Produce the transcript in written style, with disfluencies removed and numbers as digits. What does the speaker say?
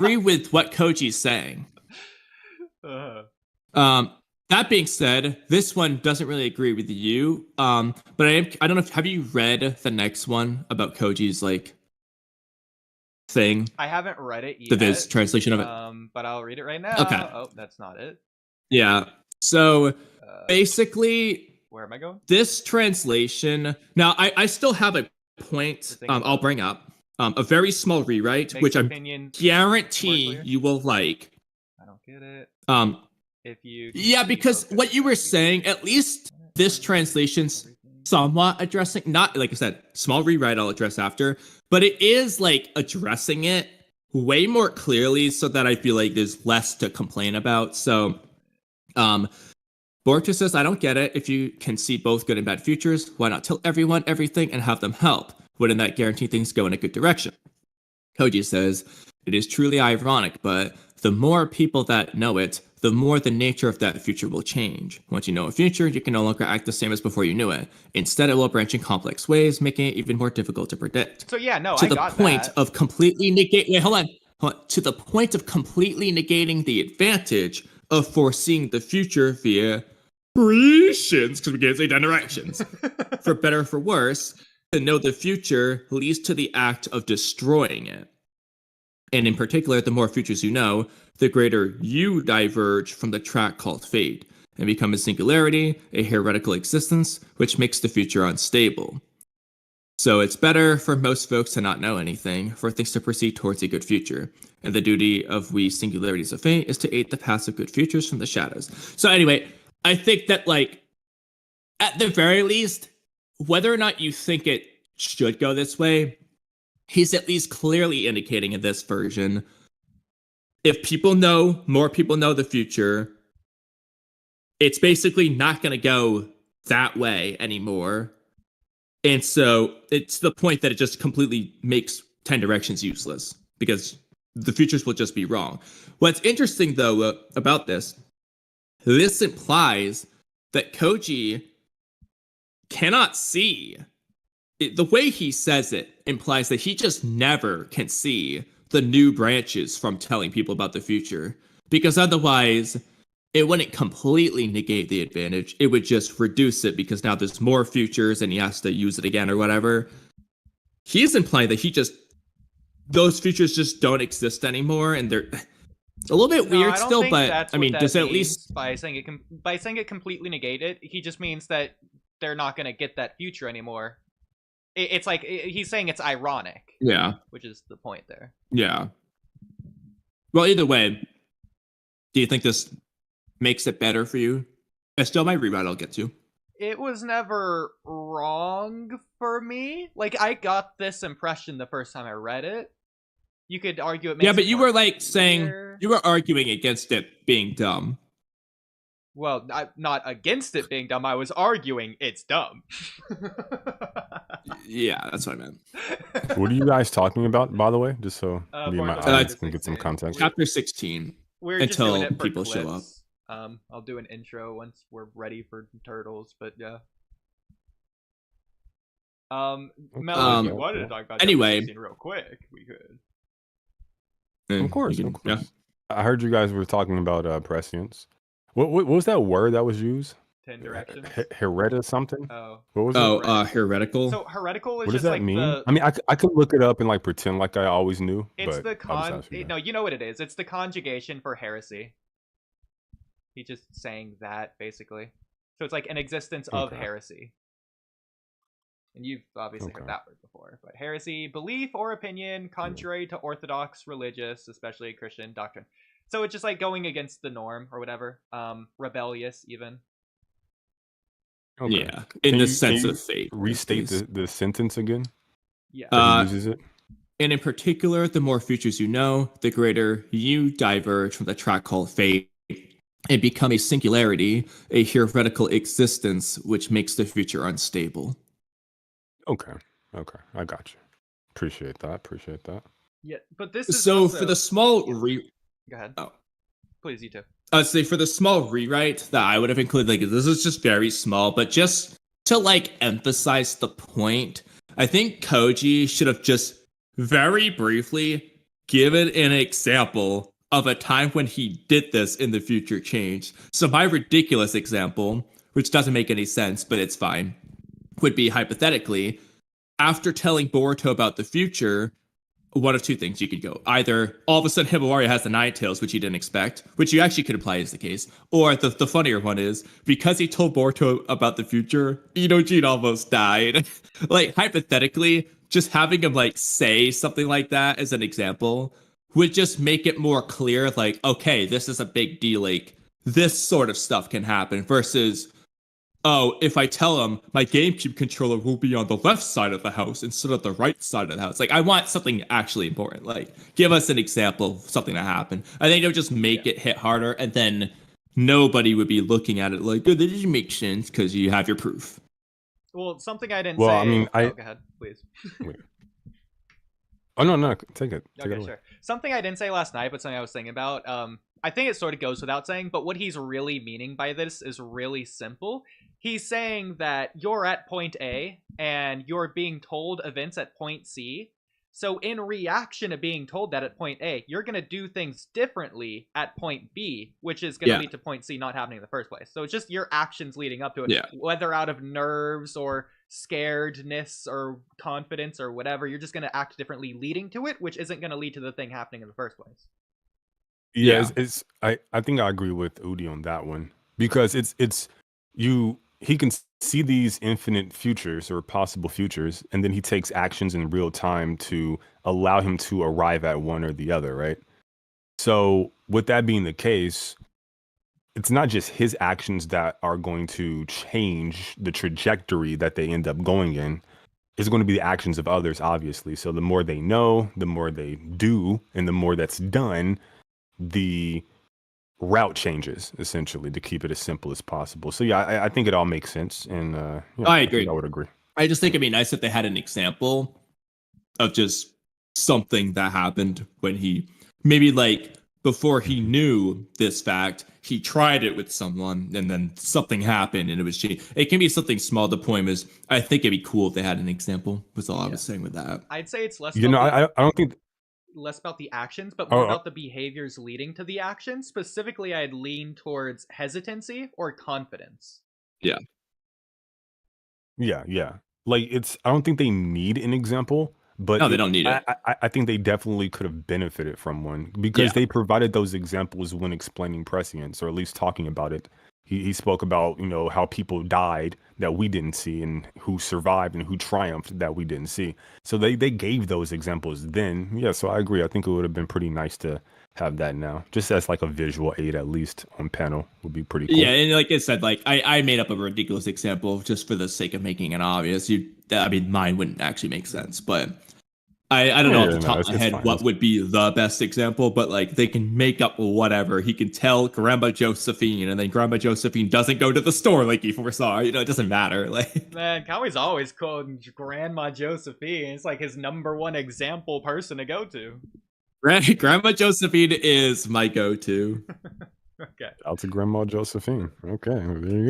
agree with what Koji's saying. That being said, this one doesn't really agree with you. But I don't know if have you read the next one about Koji's like thing? I haven't read it yet. This translation of it. But I'll read it right now. Okay. Oh, that's not it. Yeah. So basically, where am I going? This translation. Now, I still have a point. I'll bring up a very small rewrite, which I guarantee you will like. I don't get it. If you because what you were saying, at least this translation's somewhat addressing, not like I said, small rewrite I'll address after, but it is like addressing it way more clearly so that I feel like there's less to complain about. So Boruto says, I don't get it. If you can see both good and bad futures, why not tell everyone everything and have them help? Wouldn't that guarantee things go in a good direction? Koji says, it is truly ironic, but the more people that know it, the more the nature of that future will change. Once you know a future, you can no longer act the same as before you knew it. Instead, it will branch in complex ways, making it even more difficult to predict. So yeah, no, to the point of completely to the point of completely negating the advantage of foreseeing the future via predictions, because we can't say directions. For better or for worse, to know the future leads to the act of destroying it. And in particular, the more futures you know, the greater you diverge from the track called fate and become a singularity, a heretical existence, which makes the future unstable. So it's better for most folks to not know anything, for things to proceed towards a good future. And the duty of we singularities of fate is to aid the paths of good futures from the shadows. So anyway, I think that, like, at the very least, whether or not you think it should go this way, he's at least clearly indicating in this version, if people know, more people know the future, it's basically not going to go that way anymore. And so it's the point that it just completely makes 10 directions useless because the futures will just be wrong. What's interesting, though, about this implies that Koji cannot see. The way he says it implies that he just never can see the new branches from telling people about the future, because otherwise it wouldn't completely negate the advantage. It would just reduce it because now there's more futures and he has to use it again or whatever. He's implying that those futures just don't exist anymore, and they're a little bit weird still, but I mean, does it at least by saying it completely negate it, he just means that they're not going to get that future anymore. It's like he's saying it's ironic. Yeah. Which is the point there. Yeah. Well, either way, do you think this makes it better for you? I still might rewrite, I'll get to. It was never wrong for me. Like, I got this impression the first time I read it. You could argue it makes but you were like saying, you were arguing against it being dumb. Well, I'm not against it being dumb. I was arguing it's dumb. Yeah, that's what I meant. What are you guys talking about, by the way? Just so me and my audience can get some context. Chapter 16. We're until just doing it people clips. show up. I'll do an intro once we're ready for turtles, but yeah. Mello, if you wanted to talk about anyway, chapter 16 real quick, we could. Of course. Yeah. I heard you guys were talking about prescience. What was that word that was used? 10 directions. Hereta something. Oh. What was it? Heretical. So heretical is what does just that like mean? the. I mean, I could look it up and like pretend like I always knew. It's but no, you know what it is. It's the conjugation for heresy. He's just saying that basically. So it's like an existence of heresy. And you've obviously heard that word before. But heresy, belief or opinion contrary to orthodox religious, especially Christian doctrine. So it's just like going against the norm or whatever. Rebellious even. Okay. Yeah, in the sense of fate. Restate the sentence again? Yeah. He uses it. And in particular, the more futures you know, the greater you diverge from the track called fate and become a singularity, a heretical existence, which makes the future unstable. Okay. I got you. Appreciate that. Yeah, but this is so also... for the small Go ahead. Oh, please, you too. I'd say for the small rewrite that I would have included, like this is just very small, but just to like emphasize the point, I think Koji should have just very briefly give it an example of a time when he did this in the future changed. So my ridiculous example, which doesn't make any sense, but it's fine, would be hypothetically, after telling Boruto about the future, one of two things you could go. Either all of a sudden Himawari has the Nine Tails, which you didn't expect, which you actually could imply is the case. Or the funnier one is, because he told Boruto about the future, Inojin almost died. Like, hypothetically, just having him, like, say something like that as an example would just make it more clear, like, okay, this is a big deal, like, this sort of stuff can happen, versus, oh, if I tell him my GameCube controller will be on the left side of the house instead of the right side of the house. Like, I want something actually important. Like, give us an example of something that happened. I think it would just make it hit harder, and then nobody would be looking at it like, oh, that doesn't make sense, because you have your proof. Well, something I didn't say... I mean, go ahead, please. Oh, no, take it. Okay, sure. Something I didn't say last night, but something I was thinking about, I think it sort of goes without saying, but what he's really meaning by this is really simple. He's saying that you're at point A, and you're being told events at point C. So in reaction to being told that at point A, you're going to do things differently at point B, which is going to lead to point C not happening in the first place. So it's just your actions leading up to it, whether out of nerves or scaredness or confidence or whatever, you're just going to act differently leading to it, which isn't going to lead to the thing happening in the first place. I think I agree with Oodie on that one, because he can see these infinite futures or possible futures, and then he takes actions in real time to allow him to arrive at one or the other, right? So with that being the case, it's not just his actions that are going to change the trajectory that they end up going in. It's going to be the actions of others, obviously. So the more they know, the more they do, and the more that's done, the route changes, essentially, to keep it as simple as possible. So I think it all makes sense, and I agree. I would agree. I just think it'd be nice if they had an example of just something that happened when he, maybe like before he knew this fact, he tried it with someone, and then something happened, and it was changed. It can be something small. The point is, I think it'd be cool if they had an example. Was all I was saying with that. I'd say it's less. I don't think. Less about the actions, but more about the behaviors leading to the actions. Specifically, I'd lean towards hesitancy or confidence. Yeah. Like, I don't think they need an example, but no, they don't need it. I think they definitely could have benefited from one, because they provided those examples when explaining prescience, or at least talking about it. He spoke about, how people died that we didn't see, and who survived and who triumphed that we didn't see. So they gave those examples then. Yeah, so I agree. I think it would have been pretty nice to have that now, just as like a visual aid, at least on panel, would be pretty cool. Yeah, and like I said, like I made up a ridiculous example just for the sake of making it obvious. Mine wouldn't actually make sense, but I don't know off the top of my head what would be the best example, but like they can make up whatever. He can tell Grandma Josephine, and then Grandma Josephine doesn't go to the store like he foresaw. It doesn't matter. Like, man, Kamui's always quoting Grandma Josephine. It's like his #1 example person to go to. Grandma Josephine is my go-to. Okay. Out to Grandma Josephine. Okay, there you go.